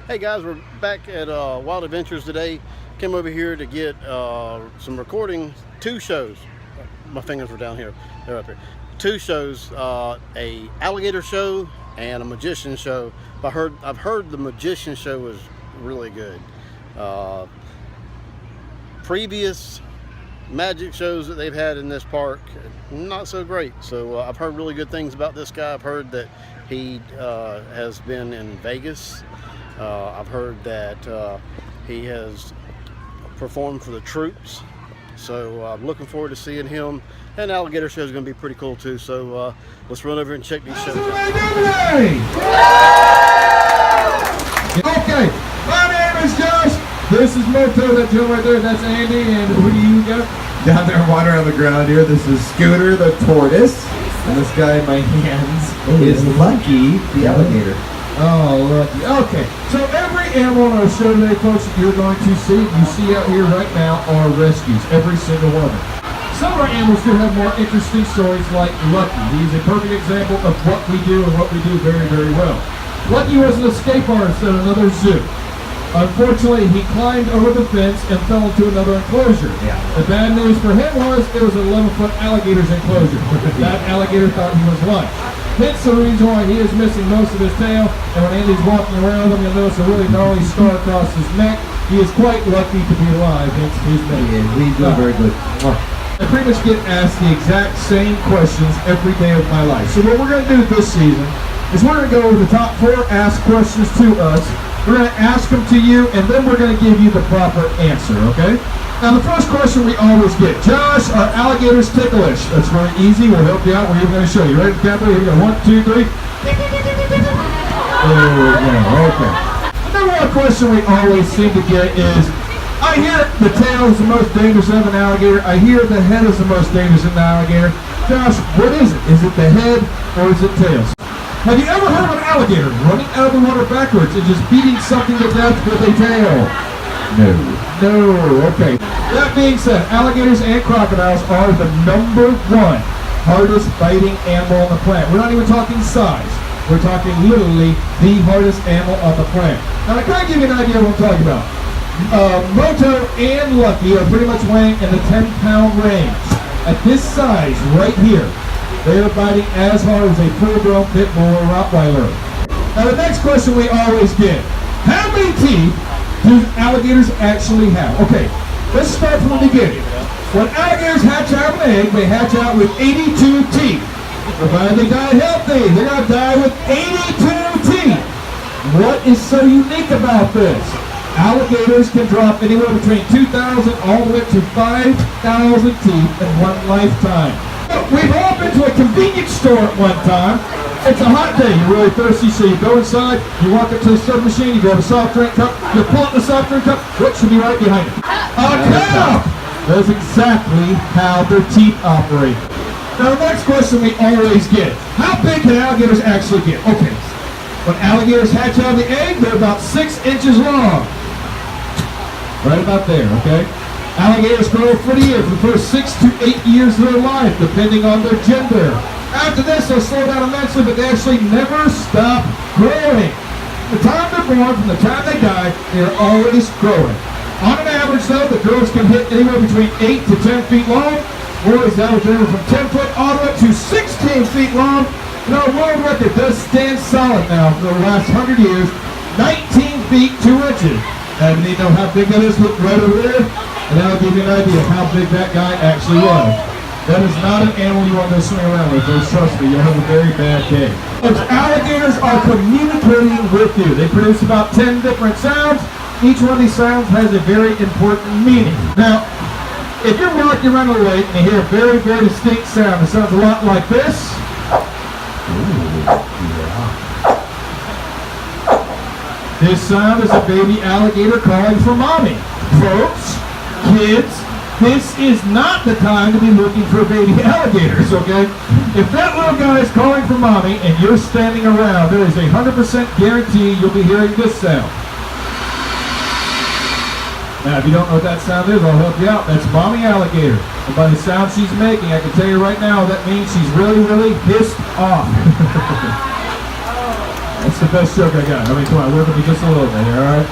Hey guys, we're back at Wild Adventures today. Came over here to get some recordings, two shows. My fingers were down here, they're up here. Two shows, a alligator show and a magician show. I've heard the magician show was really good. Previous magic shows that they've had in this park, not so great. So I've heard really good things about this guy. I've heard that he has been in Vegas. I've heard that he has performed for the troops, so I'm looking forward to seeing him. And the alligator show is going to be pretty cool too, so let's run over and check these shows out. Okay, my name is Josh. This is Moto, that gentleman right there, that's Andy, and who do you got? Down there, water on the ground here. This is Scooter, the tortoise, and this guy in my hands is Lucky, the alligator. Oh, Lucky. Okay, so every animal on our show today, folks, that you're going to see, you see out here right now, are rescues, every single one of them. Some of our animals do have more interesting stories, like Lucky. He's a perfect example of what we do and what we do very, very well. Lucky was an escape artist at another zoo. Unfortunately, he climbed over the fence and fell into another enclosure. Yeah. The bad news for him was it was an 11-foot alligator's enclosure. That alligator thought he was lunch. Hence the reason why he is missing most of his tail, and when Andy's walking around him, you'll notice a really gnarly scar across his neck. He is quite lucky to be alive, hence his name. He's doing very good. I pretty much get asked the exact same questions every day of my life. So what we're going to do this season is we're going to go over the top 4 asked questions to us. We're going to ask them to you, and then we're going to give you the proper answer, okay? Now, the first question we always get, Josh, are alligators ticklish? That's very easy. We'll help you out. We're even going to show you. Ready, Captain? Here we go. 1, 2, 3. There we go. Okay. The number one question we always seem to get is, I hear the tail is the most dangerous of an alligator. I hear the head is the most dangerous of an alligator. Josh, what is it? Is it the head or is it tails? Have you ever heard of an alligator running out of the water backwards and just beating something to death with a tail? No. No. Okay. That being said, alligators and crocodiles are the #1 hardest biting animal on the planet. We're not even talking size. We're talking literally the hardest animal on the planet. Now, to kind of give you an idea of what I'm talking about, Moto and Lucky are pretty much weighing in the 10-pound range. At this size right here, they are biting as hard as a full-grown pit bull or Rottweiler. Now, the next question we always get, how many teeth do alligators actually have? Okay, let's start from the beginning. When alligators hatch out of an egg, they hatch out with 82 teeth. Provided they die healthy, they're going to die with 82 teeth. What is so unique about this? Alligators can drop anywhere between 2,000 all the way up to 5,000 teeth in one lifetime. We've all been to a convenience store at one time. It's a hot day, you're really thirsty, so you go inside, you walk up to the soda machine, you grab a soft drink cup, you pull out the soft drink cup, what should be right behind it? A cow! That's exactly how their teeth operate. Now the next question we always get, how big can alligators actually get? Okay, when alligators hatch out of the egg, they're about 6 inches long. Right about there, okay? Alligators grow for the year for the first 6 to 8 years of their life, depending on their gender. After this, they'll slow down immensely, but they actually never stop growing. The time they're born, from the time they die, they're always growing. On an average, though, the girls can hit anywhere between 8 to 10 feet long. Boys average anywhere from 10 foot all the way up to 16 feet long. And our world record does stand solid now for the last 100 years, 19 feet 2 inches. And you need to know how big that is, look right over there, and that'll give you an idea of how big that guy actually was. That is not an animal you want to go swing around with, folks. Trust me, you'll have a very bad day. Those alligators are communicating with you. They produce about 10 different sounds. Each one of these sounds has a very important meaning. Now, if you're walking around a lake and you hear a very, very distinct sound, it sounds a lot like this. This sound is a baby alligator calling for mommy. Folks, kids, this is not the time to be looking for baby alligators, okay? If that little guy is calling for mommy and you're standing around, there is a 100% guarantee you'll be hearing this sound. Now, if you don't know what that sound is, I'll help you out. That's mommy alligator. And by the sound she's making, I can tell you right now, that means she's really, really pissed off. That's the best joke I got. I mean, come on, work with me just a little bit here, all right?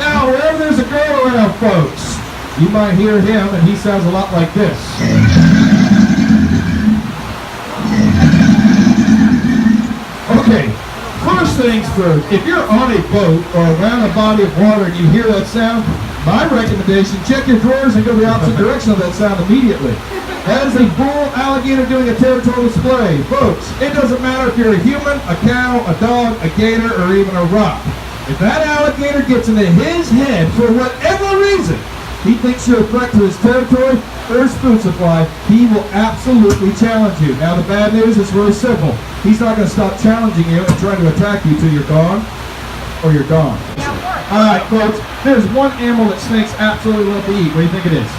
Now, wherever there's a girl around, folks, you might hear him, and he sounds a lot like this. Okay, first things first, if you're on a boat or around a body of water and you hear that sound, my recommendation, check your drawers and go the opposite direction of that sound immediately. That is a bull alligator doing a territorial display. Folks, it doesn't matter if you're a human, a cow, a dog, a gator, or even a rock. If that alligator gets into his head for whatever reason, he thinks you're a threat to his territory or his food supply, he will absolutely challenge you. Now the bad news is really simple. He's not going to stop challenging you and trying to attack you till you're gone or you're gone. Alright folks, there's one animal that snakes absolutely love to eat. What do you think it is?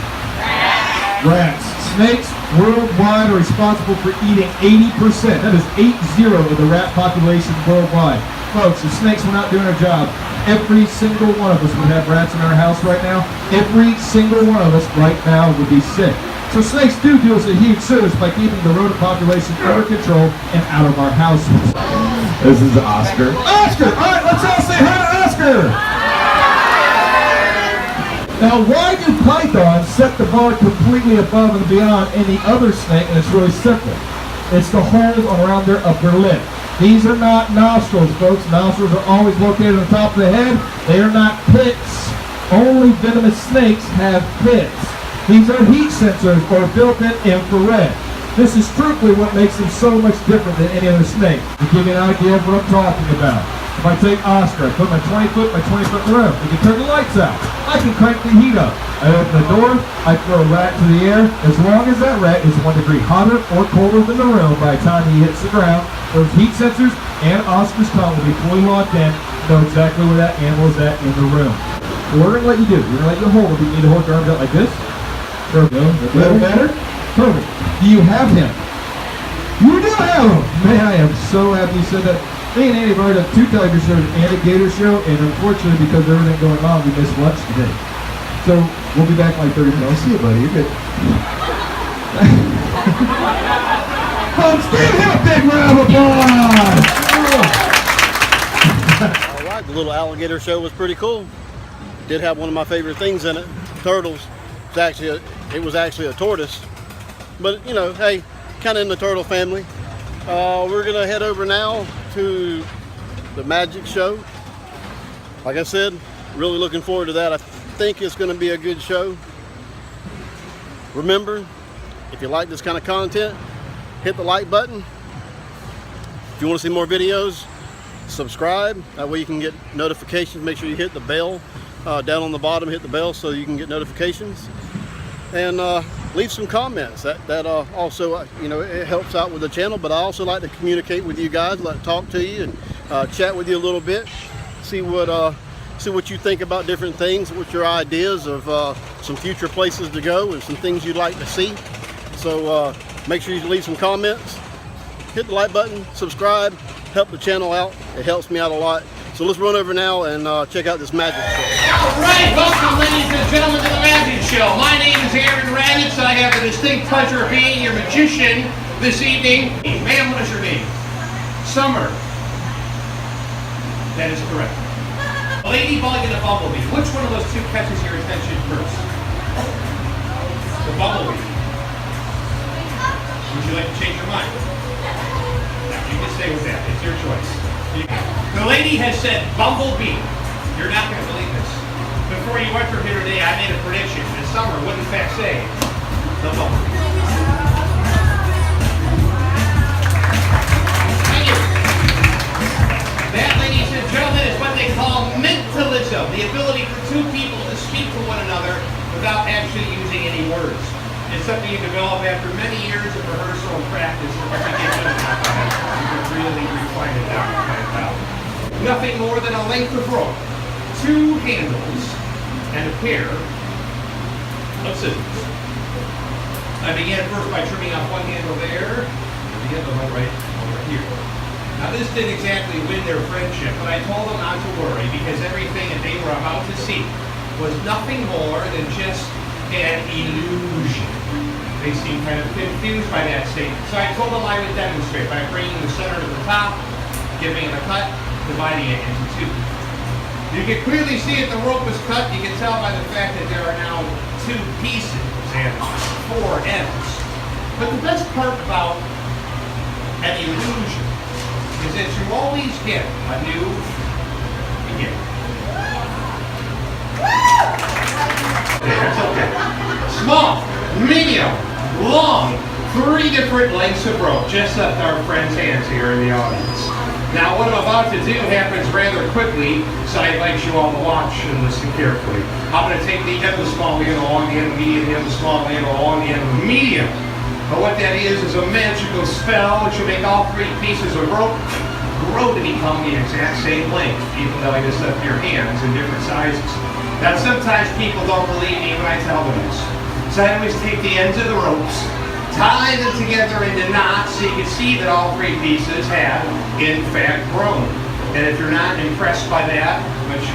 Rats. Snakes worldwide are responsible for eating 80%. That is 80 of the rat population worldwide. Folks, if snakes were not doing their job, every single one of us would have rats in our house right now. Every single one of us right now would be sick. So snakes do us a huge service by keeping the rodent population under control and out of our houses. This is Oscar. Oscar! Alright, let's all say hi to Oscar! Now, why do pythons set the bar completely above and beyond any other snake? And it's really simple. It's the holes around their upper lip. These are not nostrils, folks. Nostrils are always located on the top of the head. They are not pits. Only venomous snakes have pits. These are heat sensors or built-in infrared. This is truthfully what makes them so much different than any other snake. To give you an idea of what I'm talking about. If I take Oscar, I put my 20-foot in the room. We can turn the lights out. I can crank the heat up. I open the door, I throw a rat to the air. As long as that rat is 1 degree hotter or colder than the room by the time he hits the ground, those heat sensors and Oscar's tongue will be fully locked in, know exactly where that animal is at in the room. So we're going to let you do. We're going to let you hold it. You need to hold your arms out like this. There we go. A little better. Perfect. Do you have him? You do have him! Man, I am so happy you said that. Me and Andy brought up 2 television shows and a gator show, and unfortunately, because of everything going on, we missed lunch today. So, we'll be back in like 30 minutes. I'll see you, buddy. You're good. Folks, give him a big round of applause! Alright, the little alligator show was pretty cool. Did have one of my favorite things in it, turtles. It was actually a tortoise. But, you know, hey, kind of in the turtle family. We're going to head over now to the magic show. Like I said, really looking forward to that. I think it's going to be a good show. Remember, if you like this kind of content, hit the like button. If you want to see more videos, subscribe. That way you can get notifications. Make sure you hit the bell down on the bottom. Hit the bell so you can get notifications. And leave some comments. That also, you know, it helps out with the channel. But I also like to communicate with you guys, like to talk to you and chat with you a little bit. See what you think about different things. What's your ideas of some future places to go and some things you'd like to see. So make sure you leave some comments. Hit the like button, subscribe, help the channel out. It helps me out a lot. So let's run over now and check out this magic show. All right, welcome ladies and gentlemen to the magic show. My name is Aaron Raditz and I have the distinct pleasure of being your magician this evening. Ma'am, what is your name? Summer. That is correct. A ladybug and a bumblebee. Which one of those 2 catches your attention first? The bumblebee. Would you like to change your mind? No, you can stay with that. It's your choice. The lady has said bumblebee. You're not going to believe this. Before you enter here today, I made a prediction. This summer would in fact say the bumblebee. Thank you. That, ladies and gentlemen, is what they call mentalism. The ability for 2 people to speak to one another without actually using any words. It's something you develop after many years of rehearsal and practice. You can really refine it down quite well. Nothing more than a length of rope, 2 handles, and a pair of scissors. I began first by trimming off one handle there, and the other one right over here. Now this didn't exactly win their friendship, but I told them not to worry because everything that they were about to see was nothing more than just an illusion. They seemed kind of confused by that statement. So I told them I would demonstrate by bringing the center to the top, giving it a cut, dividing it into two. You can clearly see that the rope is cut. You can tell by the fact that there are now two pieces and four ends. But the best part about an illusion is that you always get a new beginning. That's okay. Small, medium, long, 3 different lengths of rope, just like our friend's hands here in the audience. Now what I'm about to do happens rather quickly, so I'd like you all to watch and listen carefully. I'm going to take the end of the small handle along the end of the medium, the end of the small handle along the end of the medium. But what that is a magical spell which will make all 3 pieces of rope grow to become the exact same length, even though I just left your hands in different sizes. Now sometimes people don't believe me when I tell them this. So I always take the ends of the ropes, tie them together into knots so you can see that all 3 pieces have, in fact, grown. And if you're not impressed by that, which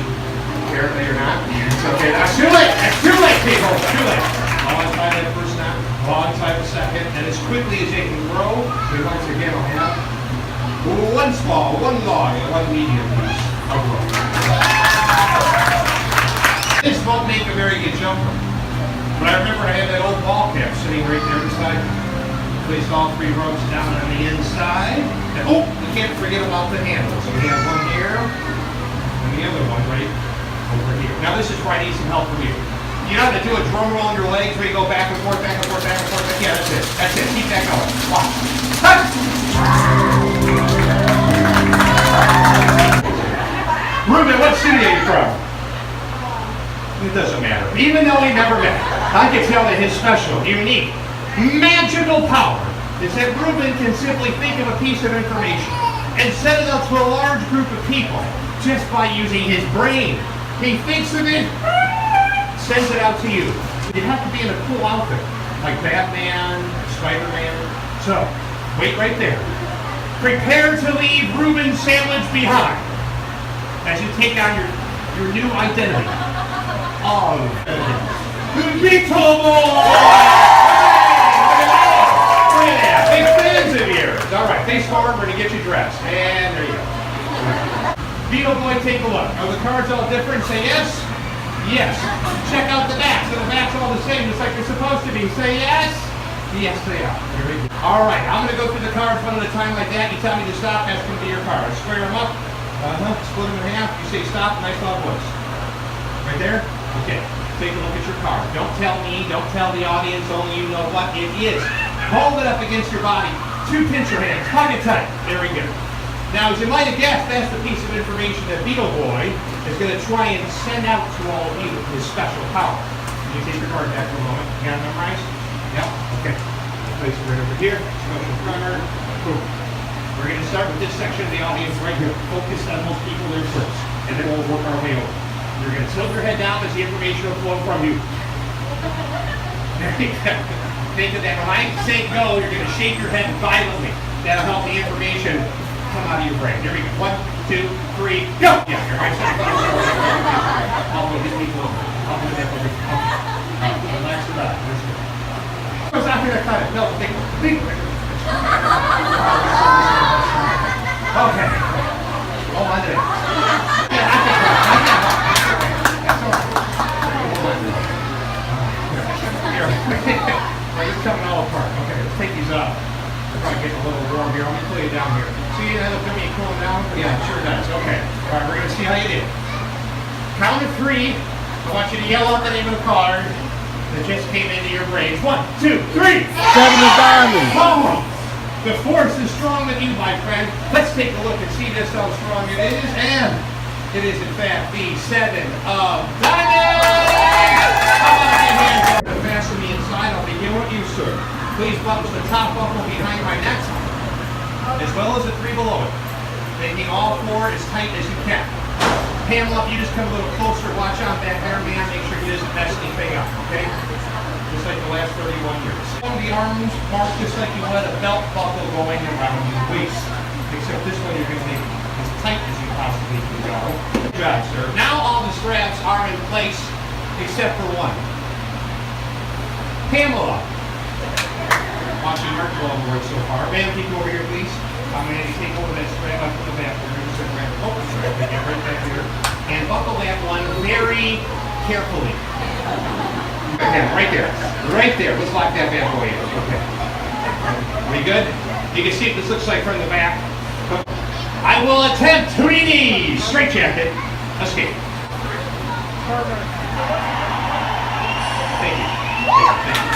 apparently you're not, it's okay. That's too late! It's too late, people! It's too late! I'll untie that first knot, I'll untie the second, and as quickly as they can grow, we once again will have 1 small, 1 long, and 1 medium piece of rope. This won't make a very good jumper. But I remember I had that old ball cap sitting right there beside me. Placed all 3 ropes down on the inside. And oh, you can't forget about the handles. We have one here, and the other one right over here. Now this is where I need some help from you. You know how to do a drum roll on your legs where you go back and forth, back and forth, back and forth? Yeah, that's it. That's it. Keep that going. Watch. Ruben, what city are you from? It doesn't matter. Even though we never met, I can tell that his special, unique, magical power is that Ruben can simply think of a piece of information and send it out to a large group of people just by using his brain. He thinks of it, sends it out to you. You have to be in a cool outfit, like Batman, Spider-Man. So, wait right there. Prepare to leave Ruben's sandwich behind as you take on your new identity. Oh, Beetle Boy! Look at that. Big fans of yours. All right, face forward. We're going to get you dressed. And there you go. Beetle Boy, take a look. Are the cards all different? Say yes. Yes. Check out the backs. So the backs are all the same, just like they're supposed to be. Say yes. Yes, they are. Here we go. All right, I'm going to go through the cards one at a time like that. You tell me to stop. Ask them to your cards. Square them up. Split them in half. You say stop. Nice loud voice. Right there? Okay, take a look at your card. Don't tell me, don't tell the audience, only you know what it is. Hold it up against your body. 2 pinch your hands, hug it tight. There we go. Now, as you might have guessed, that's the piece of information that Beetle Boy is going to try and send out to all of you with his special power. Can you take your card back for a moment? You got it memorized? Yep, okay. Place it right over here. Special card. Boom. We're going to start with this section of the audience right here. Focus on most people there first, and then we'll work our way over. You're going to tilt your head down as the information will flow from you. Think of that. When I say go, you're going to shake your head violently. That'll help the information come out of your brain. Here we go. 1, 2, 3, go! Yeah, your eyes are closed. Elbow, get me close. Elbow, get me close. Relax your body. That's good. I was not going to cut it. No, think. Okay. Oh, I did it. Yeah, I think You're coming all apart. Okay, let's take these off. They're probably getting a little warm here. Let me pull you down here. See that look at me cooling down? Yeah, it sure does. Okay. All right, we're going to see how you did. Count to 3. I want you to yell out the name of the card that just came into your brain. 1, 2, 3. 7 of diamonds. Oh, the force is strong with you, my friend. Let's take a look and see just how strong it is. And it is, in fact, the 7 of diamonds. How about I get hands up and fasten me inside? I'll begin with you, sir. Please button the top buckle behind my neck, as well as the 3 below it. Making all 4 as tight as you can. Pamela, if you just come a little closer, watch out back there, man. Make sure you doesn't mess anything up, okay? Just like the last 31 years. The arms marked just like you had a belt buckle going around your waist. Except this one you're going to make as tight as you possibly can go. Good job, sir. Now all the straps are in place except for one. Pamela. Watching your glove work so far. Bam, keep over here, please. I'm going to take over that strap up from the back. We're going to And buckle that one very carefully. Right there. Right there. Let's lock that bad boy in. Okay. We good? You can see what this looks like from the back. I will attempt 3D straight jacket. Escape. Thank you. Thank you.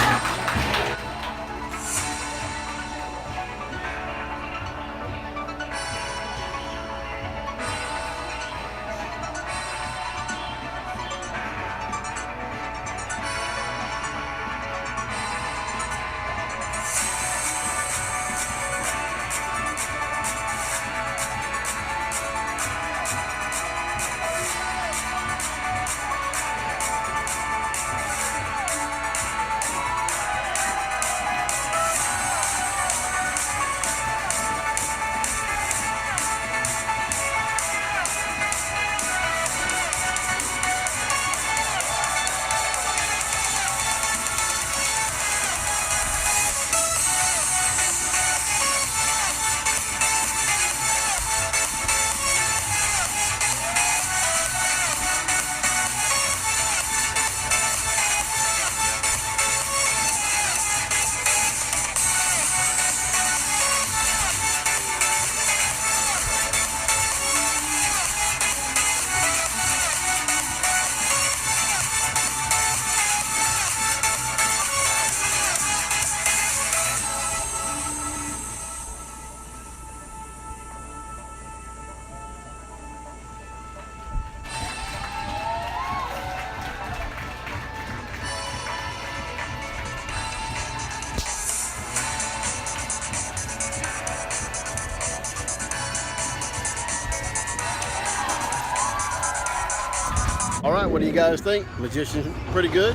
All right, what do you guys think? Magician, pretty good?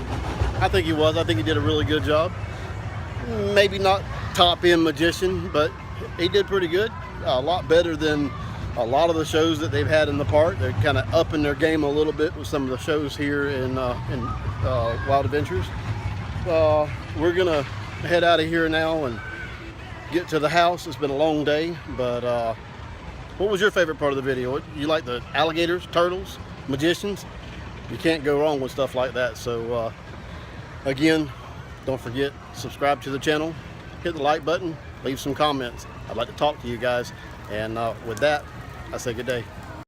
I think he was. I think he did a really good job. Maybe not top-end magician, but he did pretty good. A lot better than a lot of the shows that they've had in the park. They're kind of upping their game a little bit with some of the shows here in Wild Adventures. We're gonna head out of here now and get to the house. It's been a long day, but what was your favorite part of the video? You like the alligators, turtles, magicians? You can't go wrong with stuff like that. So again, don't forget, subscribe to the channel, hit the like button, leave some comments. I'd like to talk to you guys, and with that, I say good day.